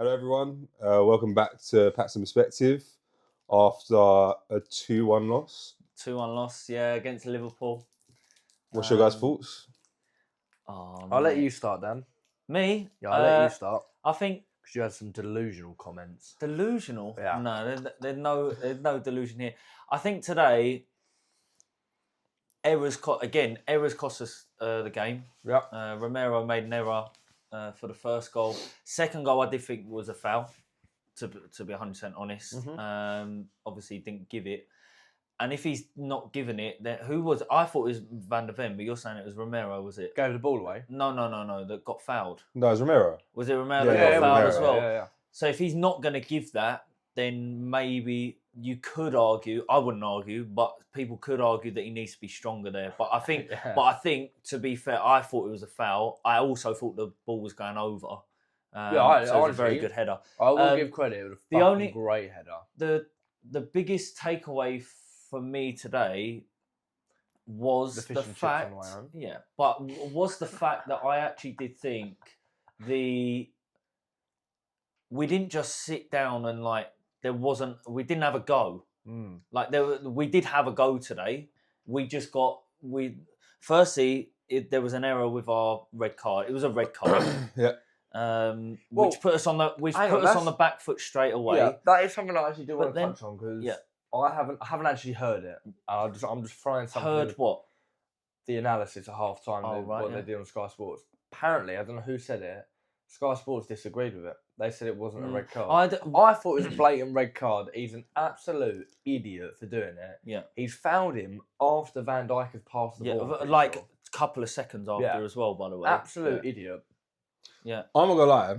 Hello, everyone. Welcome back to Paxton Perspective after a 2-1 loss. 2-1 loss, yeah, against Liverpool. What's your guys' thoughts? I'll let you start, Dan. Me? Yeah, I'll let you start. I think Because you had some delusional comments. delusional. Yeah. No, there's no delusion here. I think today errors cost us the game. Yeah. Romero made an error for the first goal. Second goal, I did think was a foul. To be 100% honest, obviously didn't give it. And if he's not given it, then who was? I thought it was Van der Ven, but you're saying it was Romero, was it? Gave the ball away. No, that got fouled. No, it's Romero. Was it Romero Yeah, that got fouled Romero, as well? Yeah. So if he's not going to give that, then maybe you could argue. I wouldn't argue, but people could argue that he needs to be stronger there. But I think, to be fair, I thought it was a foul. I also thought the ball was going over. I so it was a very good header. I will give credit. It was a great header. The biggest takeaway for me today was the fact, was the fact that I actually did think we didn't just sit down and we didn't have a go. We did have a go today. Firstly, there was an error with our red card. It was a red card. Yeah. Which put us on the back foot straight away. Yeah, that is something I actually do want to touch on because yeah. I haven't actually heard it. I'm just throwing something. Heard what? The analysis at half time. They did on Sky Sports. Apparently, I don't know who said it. Sky Sports disagreed with it. They said it wasn't a red card. I thought it was a blatant red card. He's an absolute idiot for doing it. Yeah. He's fouled him after Van Dijk has passed the ball. A couple of seconds after as well, by the way. Absolute idiot. Yeah. I'm not going to lie.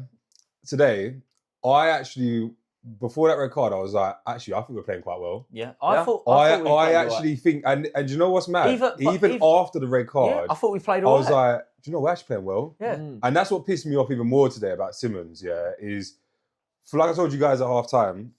Today, I actually, before that red card, I was like, actually, I think we're playing quite well. Yeah. I actually think, and do you know what's mad? Even after the red card, I thought we played all right. I was like, do you know, we're actually playing well. Yeah. And that's what pissed me off even more today about Simmons, is, like I told you guys at half time,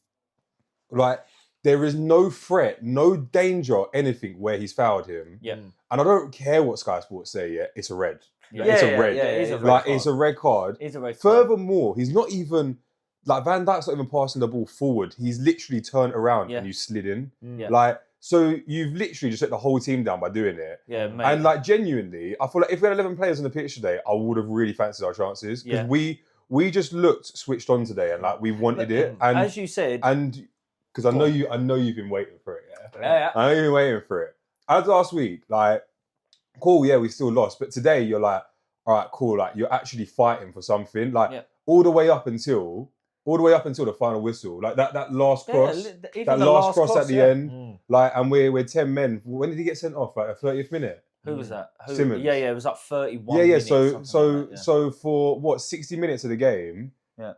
there is no threat, no danger or anything where he's fouled him. Yeah. And I don't care what Sky Sports say, it's a red. Yeah. It's a red. It's a red card. It's a red card. It's a red card. Furthermore, he's not even, Van Dijk's not even passing the ball forward. He's literally turned around and you slid in. Yeah. So you've literally just let the whole team down by doing it. Yeah, mate. And genuinely, I feel like if we had 11 players on the pitch today, I would have really fancied our chances. Because we just looked switched on today and we wanted it. And as you said, and because I know you've been waiting for it. Yeah. I know you've been waiting for it. As last week, cool, we still lost. But today you're like, all right, cool, you're actually fighting for something. All the way up until the final whistle. That last cross. That last cross at the end. And we're 10 men. When did he get sent off? A 30th minute? Who was that? Simmons. Yeah, it was 31 minutes. So for what, 60 minutes of the game,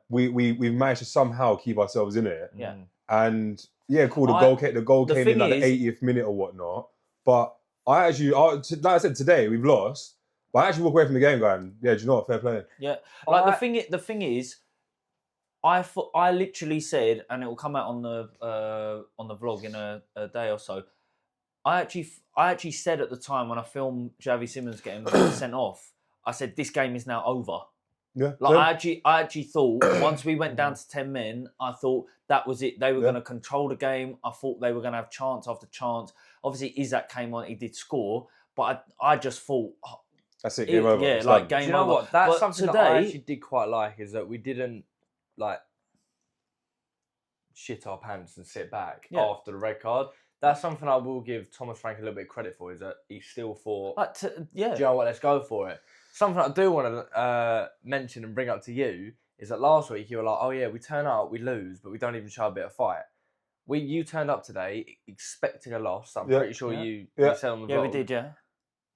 we've managed to somehow keep ourselves in it. Yeah. And cool, the goal came in the 80th minute or whatnot. But like I said, today we've lost. But I actually walk away from the game going, do you know what, fair play. Yeah. The thing is, I literally said, and it will come out on the vlog in a day or so. I actually said at the time when I filmed Javi Simmons getting sent off, I said this game is now over. Yeah. I actually thought once we went down to 10 men, I thought that was it. They were going to control the game. I thought they were going to have chance after chance. Obviously, Isak came on, he did score, but I just thought. That's it, game over. Yeah, game over. Do you know what? That's something that I actually did quite like, is that we didn't shit our pants and sit back after the red card. That's something I will give Thomas Frank a little bit of credit for, is that he still thought, do you know what, let's go for it. Something I do want to mention and bring up to you is that last week you were like, oh yeah, we turn up, we lose, but we don't even show a bit of fight. You turned up today expecting a loss. I'm pretty sure you said on the vlog. Yeah, we did,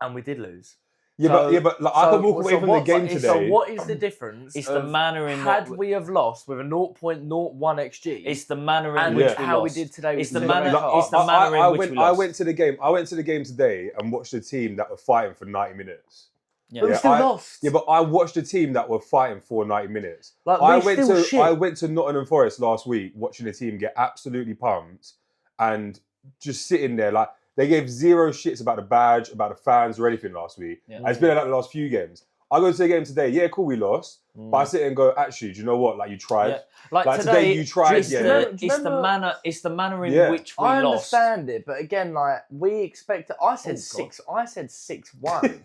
and we did lose. Yeah, but I can walk away from the game today. So what is the difference? It's the manner in had we have lost with a 0.01 XG. It's the manner in which we how lost. we did today. It's the manner. It's the manner in which we lost. I went to the game today and watched a team that were fighting for 90 minutes. Yeah. But we still lost. Yeah, but I watched a team that were fighting for 90 minutes. I went to Nottingham Forest last week watching a team get absolutely pumped and just sitting there they gave zero shits about the badge, about the fans or anything last week. Yeah. And it's been like that the last few games. I go to the game today. Yeah, cool, we lost. But I sit and go, actually, do you know what? Like, you tried. Yeah. Like today, you tried. It's the manner in which we I lost. understand it, but again, like we expect. I said 6-1.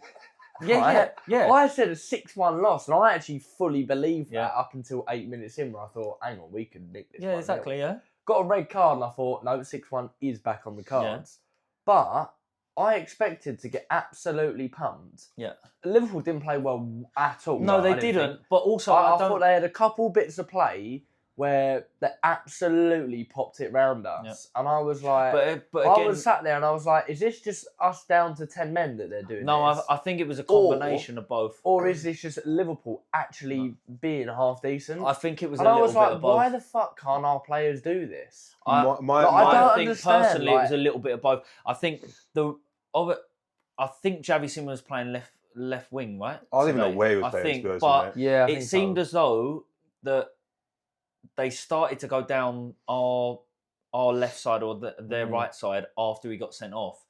Yeah. I said a 6-1 loss, and I actually fully believed that up until 8 minutes in, where I thought, hang on, we could nick this. Yeah, exactly. Yeah. Got a red card, and I thought, no, 6-1 is back on the cards. But I expected to get absolutely pumped. Yeah. Liverpool didn't play well at all. No, they didn't. But also, I thought they had a couple bits of play where they absolutely popped it round us. And I was like, but again, I was sat there and I was like, is this just us down to 10 men that they're doing no, this? I think it was a combination of both. Or is this just Liverpool actually being half decent? I think it was and a little bit of both. Why the fuck can't our players do this? I don't think personally it was a little bit of both. I think Xavi Simons was playing left wing, right? I don't even know where he was playing. It seemed as though that they started to go down our left side or their right side after we got sent off.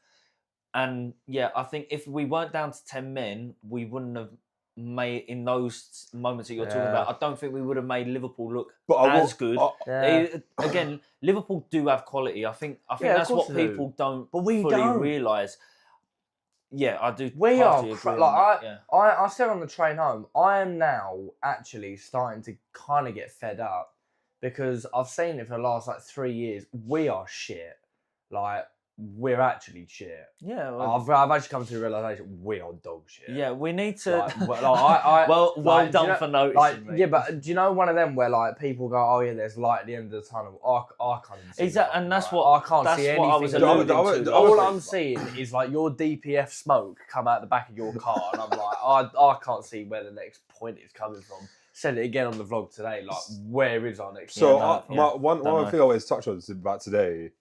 And I think if we weren't down to 10 men, we wouldn't have made, in those moments that you're talking about, I don't think we would have made Liverpool look as good. Again, Liverpool do have quality. I think that's what people don't fully realise. Yeah, I do. We are I said on the train home, I am now actually starting to kind of get fed up because I've seen it for the last 3 years. We are shit. Like, we're actually shit. Yeah, I've actually come to the realisation we are dog shit. Yeah, we need to. Well done for noticing. Yeah, but do you know one of them where people go, oh yeah, there's light at the end of the tunnel. I can't even see. And that's what I can't see anything. I was alluding to. All I'm seeing is your DPF smoke come out the back of your car, and I'm like, I can't see where the next point is coming from. Said it again on the vlog today. Like, where is our next? So one thing I always touch on about today.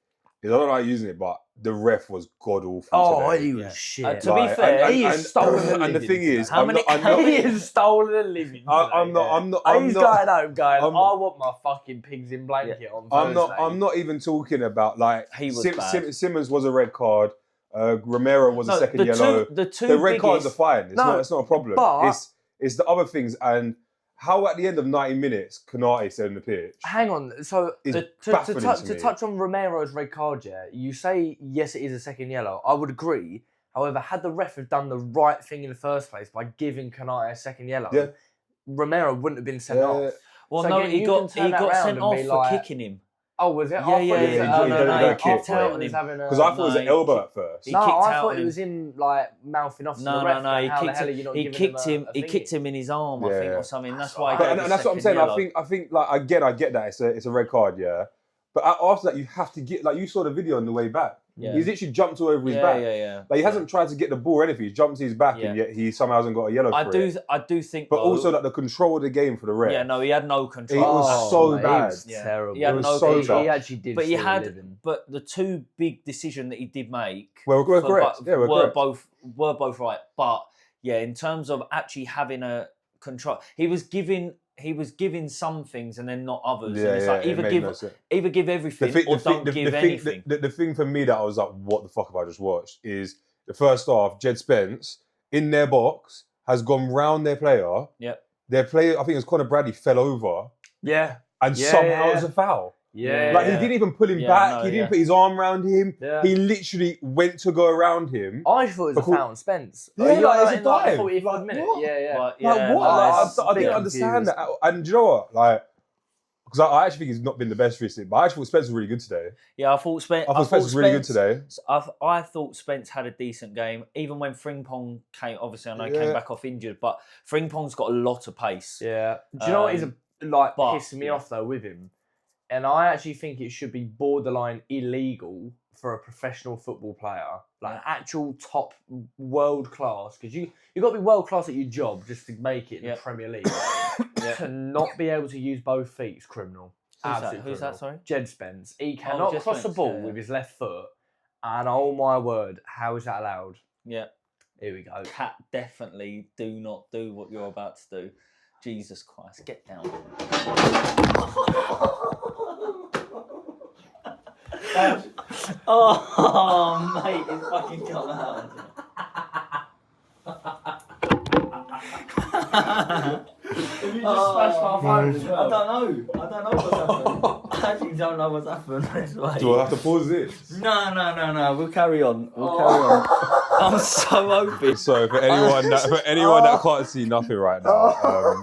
I don't like using it, but the ref was god awful today. He was shit. To be fair, he has stolen a living. And the thing is, he has stolen a living. I'm not. He's going home going, I want my fucking pigs in blanket on Thursday. I'm not even talking about he was bad. Simmons was a red card. Romero was a second yellow. The red cards are fine. It's not a problem. But it's the other things and. How at the end of 90 minutes, Konate stayed on the pitch? Hang on. So to touch on Romero's red card, you say yes, it is a second yellow. I would agree. However, had the ref have done the right thing in the first place by giving Konate a second yellow, Romero wouldn't have been sent off. Well, so no, he got sent off for kicking him. Oh, was it? Yeah. He kicked out on him. Because I thought it was an elbow at first. I thought it was him mouthing off. He kicked him in his arm, I think, or something. That's why. And that's what I'm saying. I think again, I get that it's a red card, But after that, you have to get you saw the video on the way back. Yeah. He's literally jumped all over his back. Like he hasn't tried to get the ball or anything. He's jumped to his back and yet he somehow hasn't got a yellow for it. I do think. But also the control of the game for the ref. Yeah, no, he had no control. It was so bad. It was terrible. He had no control. He actually did. But the two big decisions that he did make were correct. Were both right. But in terms of actually having a control, he was giving some things and then not others. And it's like either give everything or don't give anything. The thing for me that I was like, what the fuck have I just watched? Is the first half, Jed Spence in their box has gone round their player. Yep. Their player, I think it was Conor Bradley, fell over. Yeah. And somehow it was a foul. Yeah. He didn't even pull him back. He didn't put his arm around him. Yeah. He literally went to go around him. I thought it was a foul on Spence. Yeah, it's a dive. 45 minutes. What? I didn't understand that. And do you know what? Because I actually think he's not been the best recently, but I actually thought Spence was really good today. Yeah, I thought Spence was really good today. I thought Spence had a decent game, even when Frimpong came. Obviously, I know he came back off injured, but Frimpong's got a lot of pace. Yeah. Do you know what is pissing me off though with him? And I actually think it should be borderline illegal for a professional football player, actual top world class, because you got to be world class at your job just to make it in the Premier League. To not be able to use both feet is criminal. Who's that? Sorry, Jed Spence. He cannot cross the ball with his left foot, and oh my word, how is that allowed? Yeah, here we go. Cat, definitely do not do what you're about to do. Jesus Christ, get down. Oh, mate, it fucking come out. Have you just smashed my phone as well? I don't know what's happened. I actually don't know what's happened. Do I have to pause this? No. We'll carry on. I'm so open. So for anyone that can't see nothing right now,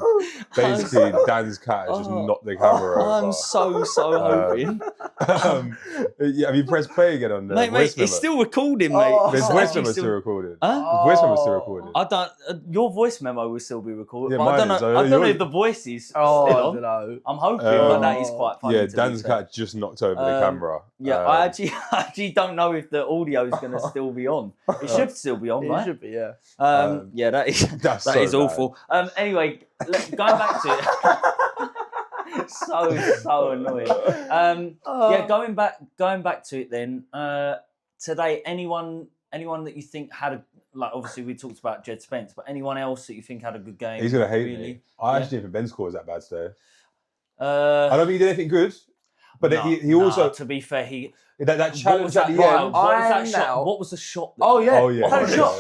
basically Dan's cat has just knocked the camera over. I'm so hoping. Have you pressed play again on the mate, voice memo? it's still recording, mate. His voice memo still recorded. His voice memo still recorded. I don't. Your voice memo will still be recorded. Yeah, but I don't know. I don't know if the voice is still on. I don't know. I'm hoping, but that is quite funny. Yeah, Dan's cat just knocked over the camera. Yeah, I actually don't know if the audio is going to still be on. It should still be on, right? It should be, yeah. Yeah, that is so is awful. Anyway, going back to it. so annoying. Yeah, going back to it then. Today, anyone that you think had a, like, obviously we talked about Jed Spence, but anyone else that you think had a good game? He's gonna hate me. I actually think Ben's score was that bad today. I don't think he did anything good, but he also. To be fair, that challenge at the end. What was the shot? Oh yeah, that shot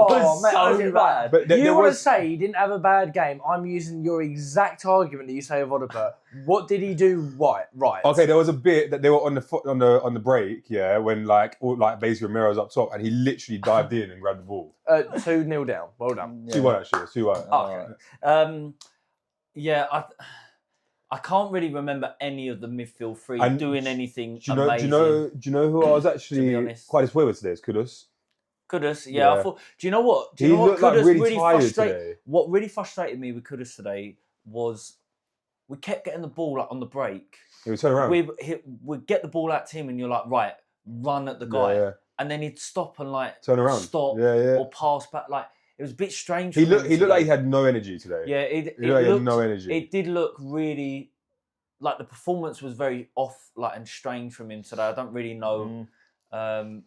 was so bad. But you want to say he didn't have a bad game? I'm using your exact argument that you say of Odegaard. What did he do right? Okay, there was a bit that they were on the break, yeah, when basically Romero's up top and he literally dived in and grabbed the ball. 2-0 down. Well done. 2-1 actually. 2-1. Okay. Yeah, I can't really remember any of the midfield three doing anything amazing. Do you know who I was actually quite disappointed with today? It's Kudus, yeah. I thought. Do you know what? He looked like really tired today. What really frustrated me with Kudus today was we kept getting the ball on the break. He would turn around. We'd get the ball out to him, and you're like, right, run at the guy, and then he'd stop and turn around, stop, or pass back. Like, it was a bit strange. He looked like he had no energy today. Yeah, he had no energy. It did look really like the performance was very off, and strange from him today. I don't really know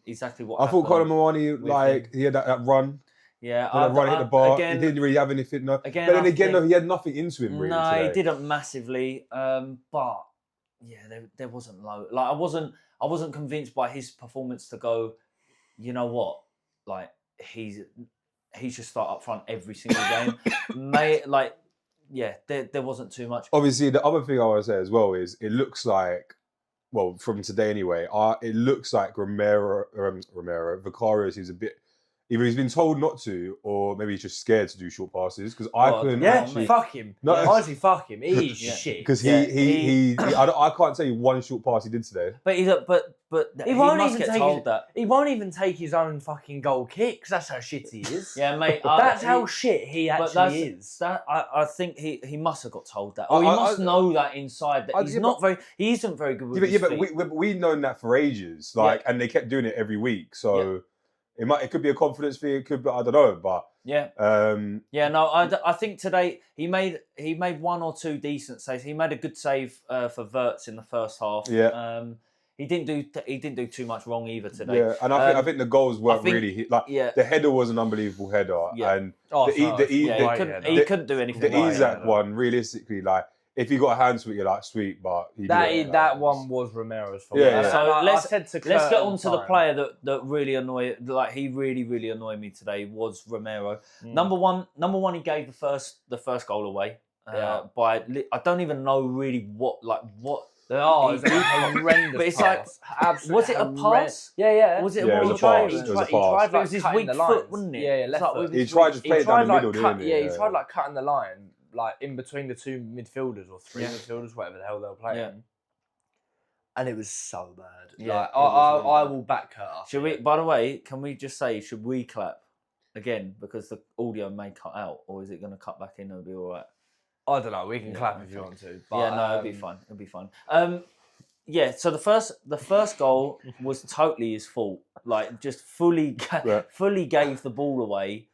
exactly what. I thought Colin Moani, he had that run. Yeah, that run hit the bar. Again, he didn't really have anything. No. Again, but then again, he had nothing into him really. No, today. he didn't massively. But yeah, there wasn't low. Like, I wasn't convinced by his performance to go, you know what, like he should start up front every single game. There wasn't too much. Obviously, the other thing I want to say as well is it looks like, well, from today anyway, it looks like Vicario seems a bit. Either he's been told not to, or maybe he's just scared to do short passes. Because I couldn't. Yeah, fuck him. No, honestly, fuck him. He's shit. Because I can't tell you one short pass he did today. But he must get told that. He won't even take his own fucking goal kicks. That's how shit he is. Yeah, mate. That's how shit he actually is. I think he must have got told that, or he must know that inside that he isn't very good with his feet. But we've known that for ages. And they kept doing it every week. So. Yeah. It could be a confidence thing. It could be, I don't know, but I think today he made one or two decent saves. He made a good save for Wirtz in the first half. Yeah. He didn't do too much wrong either today. Yeah, and I think the goals weren't really the header was an unbelievable header, and he couldn't do anything. The Isak one, realistically, if you got a hand to it, you're like, sweet, but that one was Romero's fault. Yeah. So let's get on to the player that really annoyed, he really annoyed me today was Romero. Number one, he gave the first goal away. By I don't even know really what. It's horrendous. But it's absolutely. Was it a pass? Yeah. Was it? Yeah, it was a pass. It was a pass. It was his weak foot, wasn't it? Yeah, left foot. He tried to play it down the middle, didn't he? Yeah, he tried cutting the line. In between the two midfielders or three midfielders, whatever the hell they were playing. Yeah. And it was so bad. Yeah, I will back her up. Should we? By the way, can we just say, should we clap again because the audio may cut out, or is it going to cut back in? It'll be all right. I don't know. We can clap if you want to. But, it'll be fine. It'll be fine. So the first goal was totally his fault. Just fully gave the ball away.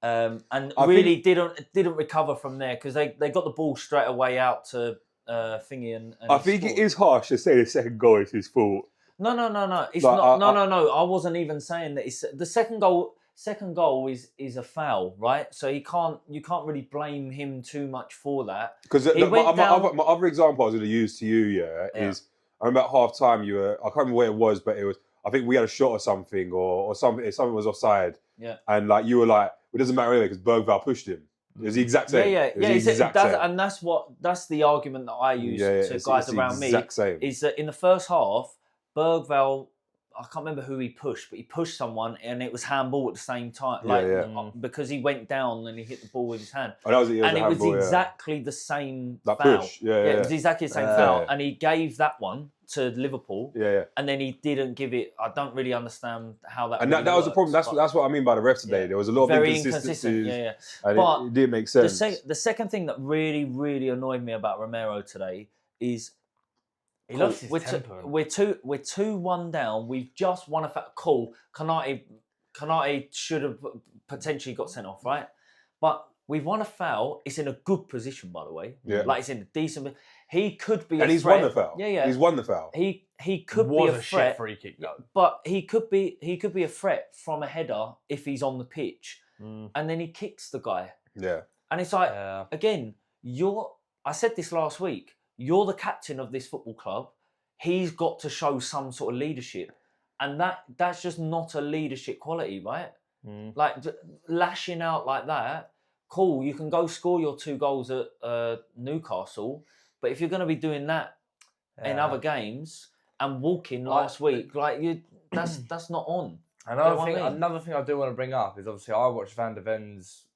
And really didn't recover from there because they got the ball straight away out to Thingy and I think it is harsh to say the second goal is his fault. No. It's not. No. I wasn't even saying that. It's the second goal. Second goal is a foul, right? So you can't really blame him too much for that. Because my other example I was going to use to you, is I remember at half time I can't remember where it was, but it was I think we had a shot or something or something. Something was offside. Yeah. And you were like, it doesn't matter anyway because Bergvall pushed him. It was the exact same. Yeah. It was the exact same. And that's the argument that I use to guys around me. Same. Is that in the first half, Bergvall, I can't remember who he pushed, but he pushed someone and it was handball at the same time. Because he went down and he hit the ball with his hand. Oh, it was exactly the same that foul. push. It was exactly the same foul. And he gave that one to Liverpool. Yeah. And then he didn't give it. I don't really understand how that. And really that was the problem. That's what I mean by the refs today. There was a lot of inconsistencies. And but it didn't make sense. The second thing that really, really annoyed me about Romero today is he lost his temper. We're 2-1 down. We've just won a cool. Kanate should have potentially got sent off, right? But we've won a foul. It's in a good position, by the way. Yeah. Like it's in a decent. He could be. And he's threat. won the foul. Yeah. He's won the foul. He could be a threat. Shit free kick though. But he could be a threat from a header if he's on the pitch, and then he kicks the guy. Yeah. And it's like again, I said this last week. You're the captain of this football club. He's got to show some sort of leadership. And that's just not a leadership quality, right? Like lashing out like that, cool, you can go score your 2 goals at Newcastle, but if you're going to be doing that in other games and walking last week, that's not on. Another thing I do want to bring up is obviously I watched Van der Ven's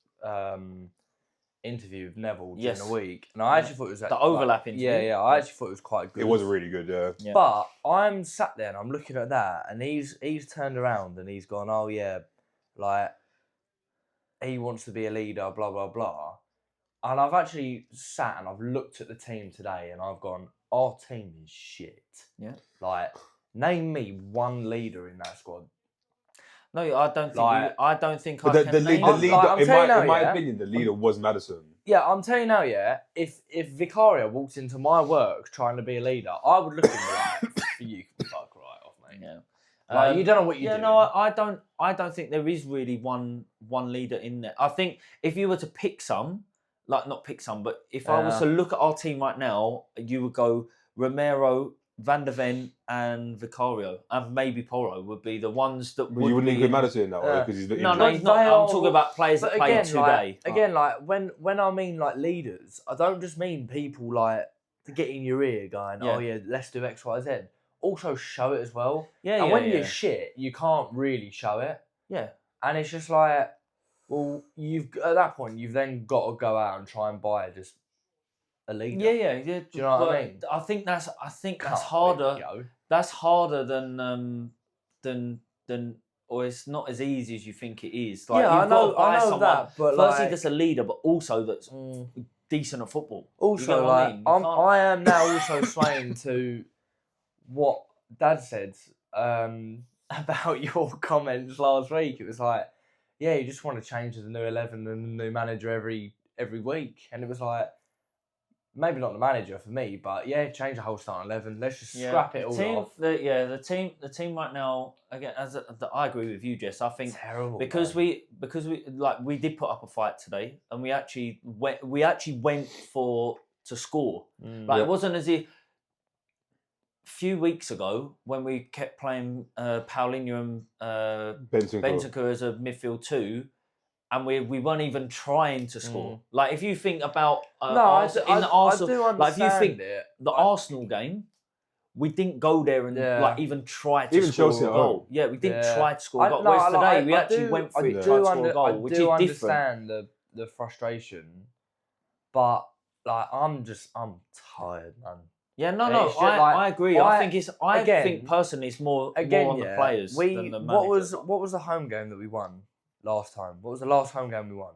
interview with Neville during the week, and I actually thought it was the overlap interview. I actually thought it was quite good. It was really good, yeah. But I'm sat there and I'm looking at that, and he's turned around and he's gone, oh yeah, like he wants to be a leader, blah blah blah. And I've actually sat and I've looked at the team today, and I've gone, our team is shit. Yeah. Like, name me one leader in that squad. No, I don't think. I don't think. But the leader, in my opinion, the leader was Maddison. Yeah, I'm telling you now. Yeah, if Vicario walks into my work trying to be a leader, I would look at him like, "You can fuck right off, mate." Yeah, like you don't know what you're doing. Yeah, no, I don't. I don't think there is really one leader in there. I think if you were to pick some, like not pick some, but if I was to look at our team right now, you would go Romero, Van der Ven and Vicario and maybe Porro would be the ones that would. You wouldn't include Maddison in that way because he's no, he's not. I'm talking about players that played today. Like when I mean like leaders, I don't just mean people like to get in your ear going, oh yeah, let's do X, Y, Z. Also show it as well. Yeah, and when you're shit, you can't really show it. Yeah, and it's just like, well, at that point you've then got to go out and try and buy just a leader. Yeah. Do you know what I mean? I think that's harder. That's harder than, or it's not as easy as you think it is. Like, I know that. But firstly, that's a leader, but also that's decent at football. Also, I am now also swaying to what Dad said about your comments last week. It was like, yeah, you just want to change to the new 11 and the new manager every week, and it was like, maybe not the manager for me, but yeah, change the whole starting 11. Let's just scrap it all off. The team right now again. I agree with you, Jess. I think terrible because we did put up a fight today, and we actually went to score. It wasn't as if a few weeks ago when we kept playing Paulinho and Bentancur as a midfield 2. And we weren't even trying to score. Like if you think about Arsenal, like if you think the Arsenal game, we didn't go there and like even try to score a goal. Yeah, we didn't try to score a goal. Whereas today we actually went for it, tried to score a goal, which is different. I do understand the frustration, but like I'm tired, man. Yeah, no, I agree. I think personally it's more on the players than the manager. What was the home game that we won last time? What was the last home game we won?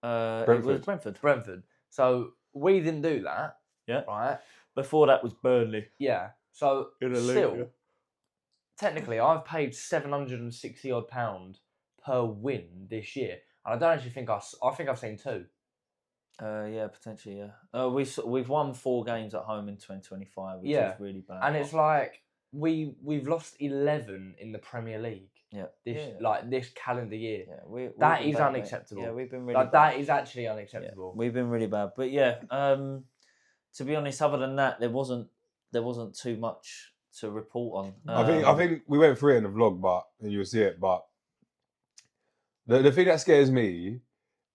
It was Brentford. So we didn't do that. Yeah. Right. Before that was Burnley. Yeah. So still, technically, I've paid £760 per win this year, and I don't actually think I think I've seen 2. Yeah, potentially. Yeah. We've won 4 games at home in 2025, which is really bad. And it's like we've lost 11 in the Premier League. Yeah. This calendar year. Yeah, that is unacceptable. Yeah, we've been really bad. That is actually unacceptable. Yeah, we've been really bad. But yeah, to be honest, other than that, there wasn't too much to report on. I think we went through it in the vlog, and you'll see it. But the thing that scares me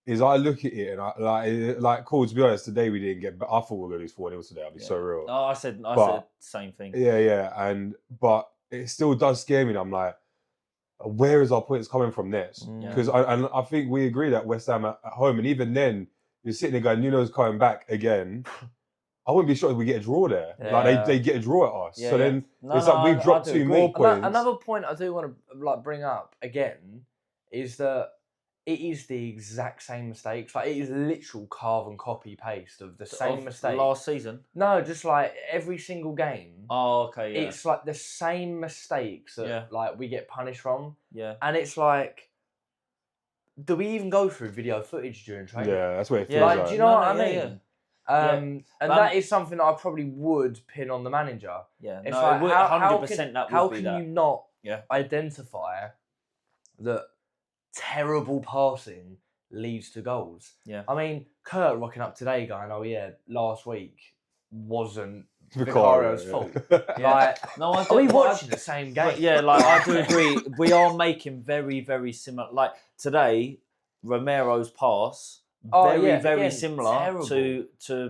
is I look at it and cool, to be honest, today we didn't get, but I thought we were going to lose 4-0 today. I'll be so real. Oh, I said the same thing. Yeah. But it still does scare me. And I'm like, where is our points coming from this? Because I think we agree that West Ham at home, and even then, you're sitting there going, Nuno's coming back again. I wouldn't be shocked if we get a draw there. Like they get a draw at us. So then it's like we've dropped 2 more points. Another point I do want to bring up again is that it is the exact same mistakes. Like, it is literal carbon copy paste of the same mistake. Last season? No, just like every single game. Oh, okay, yeah. It's like the same mistakes that like we get punished from. Yeah. And it's like, do we even go through video footage during training? Yeah, that's what it feels like. Do you know what I mean? And that is something that I probably would pin on the manager. Yeah, it's like, 100% how can you not identify that terrible passing leads to goals? Yeah. I mean, Kurt rocking up today going, oh yeah, last week wasn't Vicario's fault. Like, no, are we watching the same game? But yeah, like, I do agree. We are making very, very similar. Like, today, Romero's pass, very similar to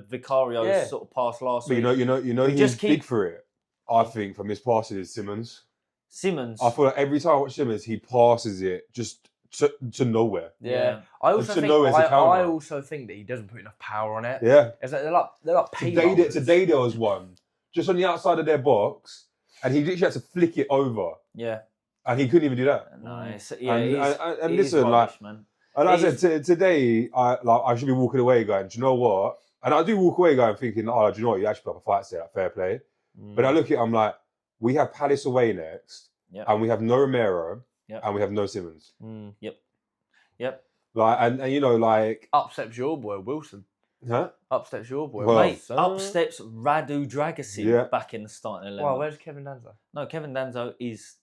Vicario's sort of pass last week. You know, he's big for it. I think from his passes is Simmons. I feel like every time I watch Simmons, he passes it just to nowhere. Yeah. I also think that he doesn't put enough power on it. Yeah. It's like they're like payloads. Today there was one just on the outside of their box, and he literally had to flick it over. Yeah. And he couldn't even do that. Nice. And listen, rubbish, man. And I said today, I should be walking away going, do you know what? And I do walk away going thinking, oh, do you know what? You actually put up a fight today, like, fair play. But I look at it, I'm like, we have Palace away next, and we have no Romero, and we have no Simmons. Yep. Like, and you know, like, up steps your boy Wilson. Huh? Up steps your boy. Well, mate, up steps Radu Dragisin back in the starting 11. Well, where's Kevin Danzo? No, Kevin Danzo is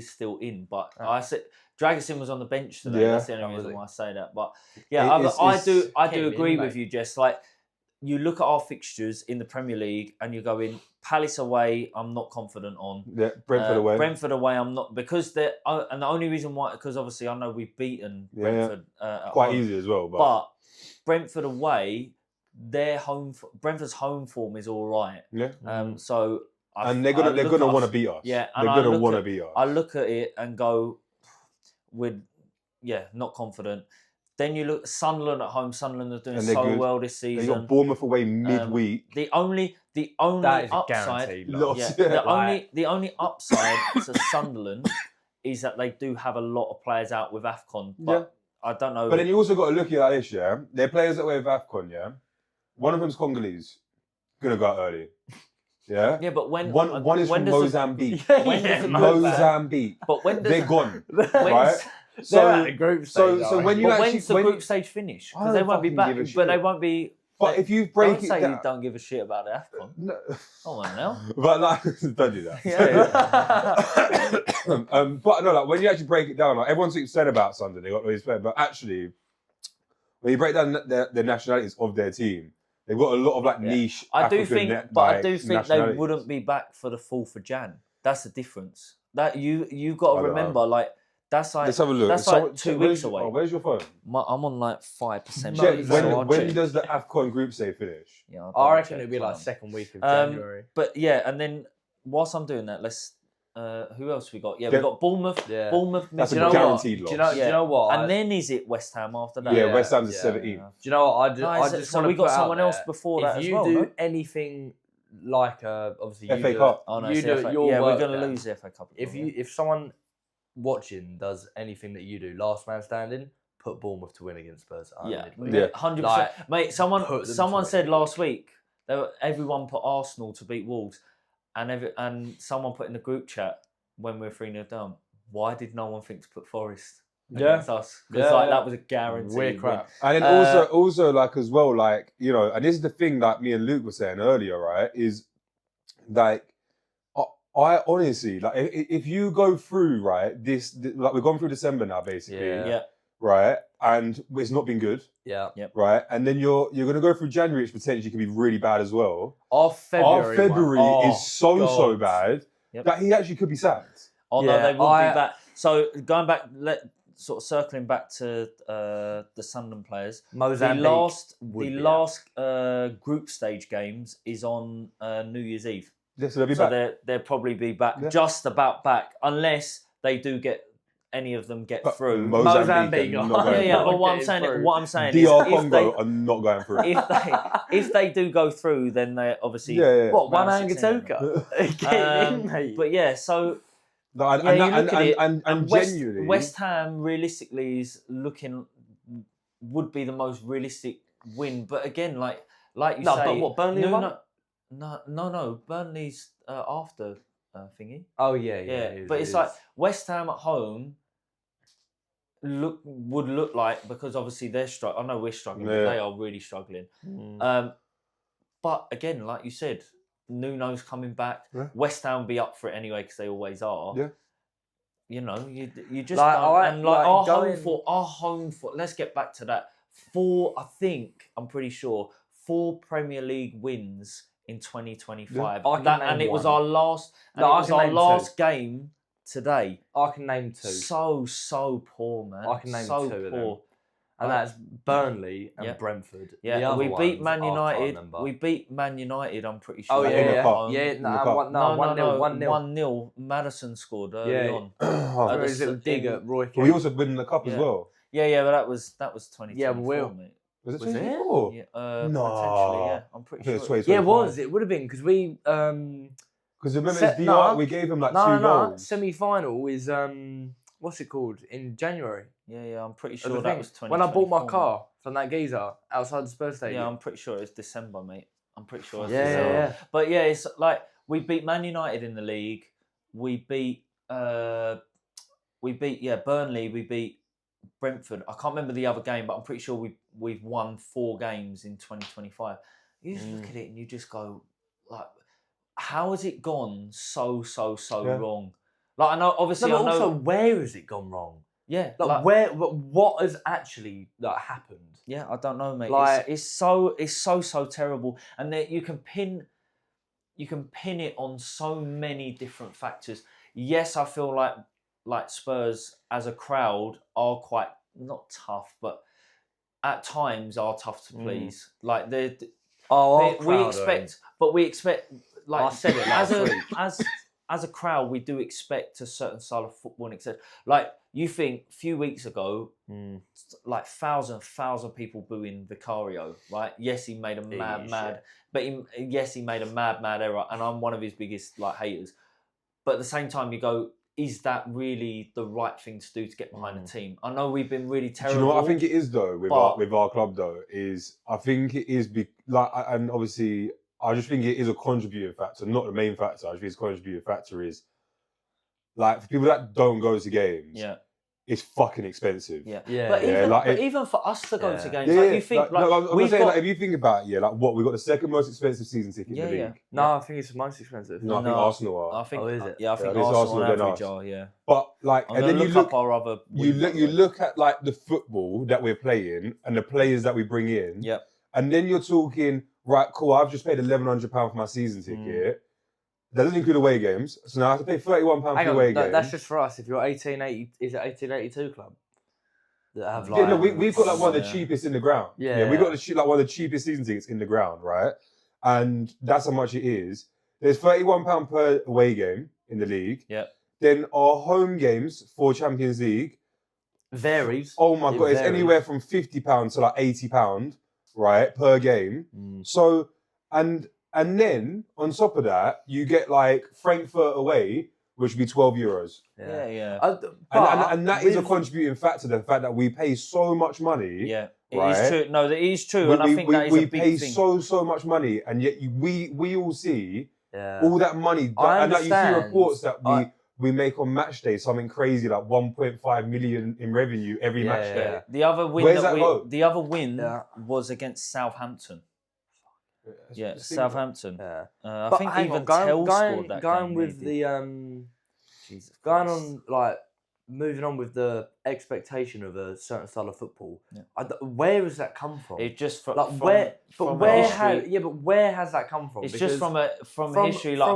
still in, but I said Dragisin was on the bench today. That's the only reason why I say that. But I do agree with you, Jess. Like, you look at our fixtures in the Premier League and you're going, Palace away, I'm not confident on. Yeah, Brentford away. Brentford away, I'm not, because they're, and the only reason why, because obviously I know we've beaten Brentford quite easy as well. But Brentford away, Brentford's home form is all right. Yeah. So and they're gonna want to beat us. Yeah, and they're gonna want to beat us. I look at it and go, not confident. Then you look at Sunderland at home. Sunderland are doing so well this season. They got Bournemouth away midweek. The only that is upside, the only upside to Sunderland is that they do have a lot of players out with AFCON. But I don't know. But then you also got to look at this, Their players that were with AFCON, One of them's Congolese, gonna go out early. Yeah. Yeah, but when one is from Mozambique. Mozambique. But when they're gone, right? So at the group stage. So when you when's the group stage finish? Because they won't be back, but they won't be. But if you break it down, you don't give a shit about the AFCON. No. Come on now. But like, don't do that. But no, like when you actually break it down, like everyone's upset about Sunday, they got all these players, but actually, when you break down the nationalities of their team, they've got a lot of like niche. I do think they wouldn't be back for the 4th of Jan. That's the difference. That you've got to remember, like. That's like, let's have a look. That's like 2 weeks away. Oh, where's your phone? I'm on like 5%. When does the AFCON group stage finish? Yeah, I reckon it'll be like second week of January. But and then whilst I'm doing that, let's. Who else we got? Yeah, we got Bournemouth. Yeah. Bournemouth. That's a guaranteed loss. Do you know what? And then is it West Ham after that? Yeah, West Ham's the 17th. Do you know what? I just so we got someone else before that as well. If you do anything like obviously FA Cup. Oh no, we're going to lose the FA Cup. If someone watching does anything that you do, last man standing, put Bournemouth to win against Spurs. 100%. Mate, someone said last week that everyone put Arsenal to beat Wolves, and someone put in the group chat when we're 3-0 down, why did no one think to put Forest against us? Because that was a guarantee. We're crap. And then also like as well, like, you know, and this is the thing like me and Luke were saying earlier, right? Is like, I honestly, like, if you go through, right, like, we've gone through December now, basically, right, and it's not been good, right, and then you're going to go through January, which potentially can be really bad as well. Our February is so bad that he actually could be sacked. Oh no, they will be back. So going back, sort of circling back to the Sunderland players, Mozambique the last group stage games is on New Year's Eve. Yeah, so they'll probably be back, just about back, unless they do get any of them get through. Mozambique are not going through. But what I'm saying DR is, Congo are not going through. If they do go through, then they obviously what one Angatoka. But yeah, so. And genuinely, West Ham realistically would be the most realistic win. But again, like you say, but what Burnley won? No. Burnley's after thingy. Oh yeah. But it's like West Ham at home would look like, because obviously they're struggling. I know we're struggling, but they are really struggling. But again, like you said, Nuno's coming back. Yeah. West Ham be up for it anyway because they always are. Yeah. You know, you just don't. Our home for. Let's get back to that. I'm pretty sure 4 Premier League wins in 2025. Yeah. It was our last. And it was our last game today. I can name 2. So poor, man. I can name 2 poor. of them. And that's Burnley and Brentford. Yeah, we beat Man United. We beat Man United, I'm pretty sure. Oh, yeah. 1-0. Madison scored early on. His little dig at Roy Keane. We also win the cup as well. Yeah, but that was 2024, mate. Was it 2024? Yeah, potentially, yeah. I'm pretty sure. Yeah, it was. It would have been, because we... Because remember, DR, we gave him like 2 goals. Semi-final is... what's it called? In January. Yeah, I'm pretty sure that was 2024. When I bought my car from that geezer outside the Spurs stadium. Yeah, I'm pretty sure it's December, mate. I'm pretty sure it's December. Yeah. But yeah, it's like we beat Man United in the league. We beat Burnley. We beat Brentford. I can't remember the other game, but I'm pretty sure we've won 4 games in 2025. You just look at it and you just go, like, how has it gone so wrong? Like, I know, obviously, also, where has it gone wrong? Yeah, what has actually happened? Yeah, I don't know, mate. Like, it's so terrible, and that you can pin it on so many different factors. Yes, I feel like Spurs as a crowd are quite not tough, but at times are tough to please. Like we expect like I said it last week. As a crowd, we do expect a certain style of football, etc. Like, you think a few weeks ago, like thousand people booing Vicario, right? Yes, he made a mad, but he made a mad error, and I'm one of his biggest haters. But at the same time, you go, is that really the right thing to do to get behind a team? I know we've been really terrible. Do you know what I think it is though with our club though? I think it is and obviously. I just think it is a contributing factor, not the main factor. I just think it's a contributing factor is, like, for people that don't go to games, it's fucking expensive. But even for us to go to games, you think if you think about it, we got the second most expensive season ticket in the league. No, I think it's the most expensive. No, I think Arsenal are. I think, is it? Yeah, I think Arsenal on average are. Yeah. But and then you look up our other. You look at like the football that we're playing and the players that we bring in. Yeah. And then you're talking. Right, cool. I've just paid £1,100 for my season ticket. That doesn't include away games. So now I have to pay £31 for away games. That's just for us. If you're 1880, is it 1882 club? That have we've got like one of the cheapest in the ground. Yeah, we got like one of the cheapest season tickets in the ground, right? And that's how much it is. There's £31 per away game in the league. Yeah. Then our home games for Champions League varies. Oh my God, it's anywhere from £50 to like £80. Right, per game. So, and then on top of that, you get like Frankfurt away, which would be €12. Yeah. And that is a contributing factor, the fact that we pay so much money. Yeah, it is true. No, it is true, and I think that is a big thing. We pay so much money, and yet we all see all that money, and that you see reports that we make on match day something crazy like 1.5 million in revenue every match day. The other win was against Southampton. Southampton. I think even Tell scored that going game. With the going on like moving on with the expectation of a certain style of football, where has that come from? It just where has that come from? It's just from history, like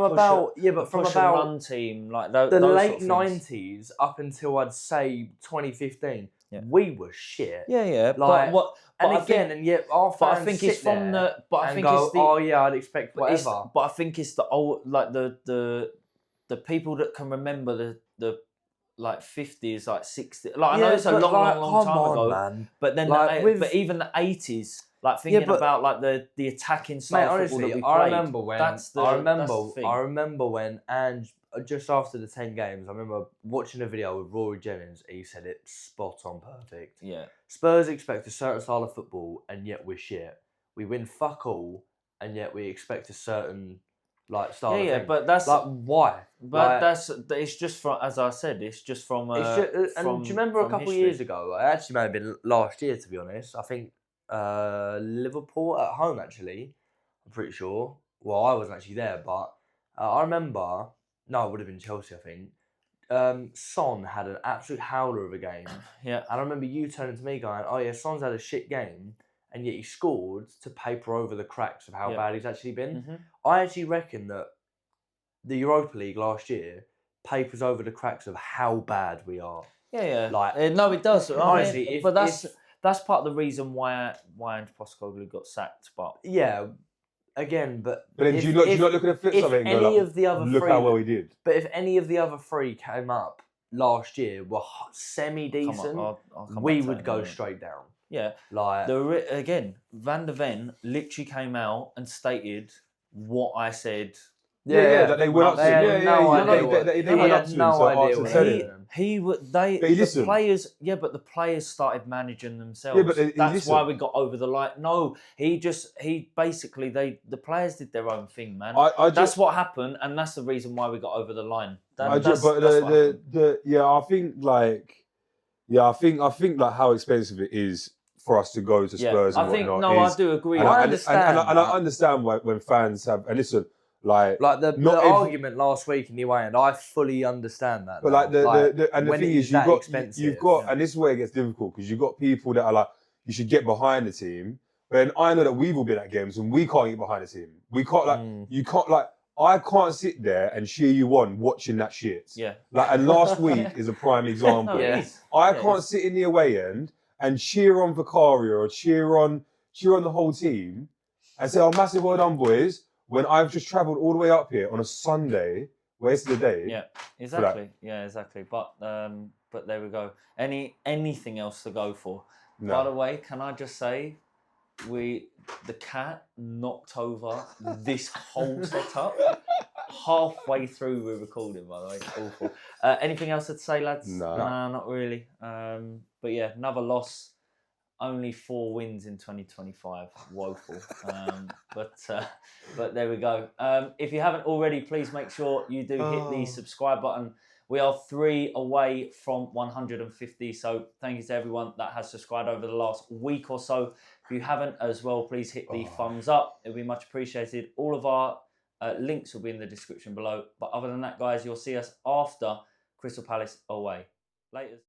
from a run team, like the late 90s up until I'd say 2015. Yeah. We were shit. Yeah. Like, and yet our fans I think it's from the. But I think go, it's the. Oh yeah, I'd expect whatever. But I think it's the old, like the people that can remember the like 50s, like 60s. Like I know it's a long time ago, man. But then, but even the 80s, like thinking about like the attacking style of football that we played. I remember when Ange. Just after the 10 games, I remember watching a video with Rory Jennings. He said it spot on perfect. Yeah. Spurs expect a certain style of football, and yet we're shit. We win fuck all, and yet we expect a certain style of thing. Yeah, but that's like why? But it's just from, as I said, it's just from. Do you remember a couple of years ago? It actually may have been last year, to be honest. I think Liverpool at home. Actually, I'm pretty sure. Well, I wasn't actually there, but I remember. No, it would have been Chelsea, I think. Son had an absolute howler of a game. Yeah. And I remember you turning to me going, oh yeah, Son's had a shit game, and yet he scored to paper over the cracks of how bad he's actually been. Mm-hmm. I actually reckon that the Europa League last year papers over the cracks of how bad we are. Yeah. Like, no, it does. Honestly, but that's part of the reason why Ange Postecoglou got sacked. But yeah. Again, but then do you not look at the flip side of it and go, look how well he did. But if any of the other three came up last year were semi-decent, we would go straight down. Yeah. Again, Van der Ven literally came out and stated what I said. That they went up to him. They went up to him. No idea. The players. Yeah, but the players started managing themselves. Yeah, but that's why we got over the line. No, basically the players did their own thing, man. That's what happened, and that's the reason why we got over the line. I think how expensive it is for us to go to Spurs and whatnot. I do agree. I understand. And I understand why when fans have, and listen, like the argument last week in the away end, I fully understand that. But the thing is, you've got, and this is where it gets difficult because you've got people that are like, you should get behind the team. But then I know that we've all been at games and we can't get behind the team. We can't you can't I can't sit there and cheer you on watching that shit. Yeah. And last week is a prime example. I can't sit in the away end and cheer on Vicario or cheer on the whole team and say, oh, massive well done, boys. When I've just travelled all the way up here on a Sunday, wasted the day. Yeah, exactly. Yeah, exactly. But there we go. Anything else to go for? No. By the way, can I just say, the cat knocked over this whole setup halfway through we're recording. By the way, it's awful. Anything else to say, lads? No, not really. But yeah, another loss. Only 4 wins in 2025. Woeful. But there we go. If you haven't already, please make sure you do hit the subscribe button. We are 3 away from 150. So thank you to everyone that has subscribed over the last week or so. If you haven't as well, please hit the thumbs up. It'll be much appreciated. All of our links will be in the description below. But other than that, guys, you'll see us after Crystal Palace away. Later.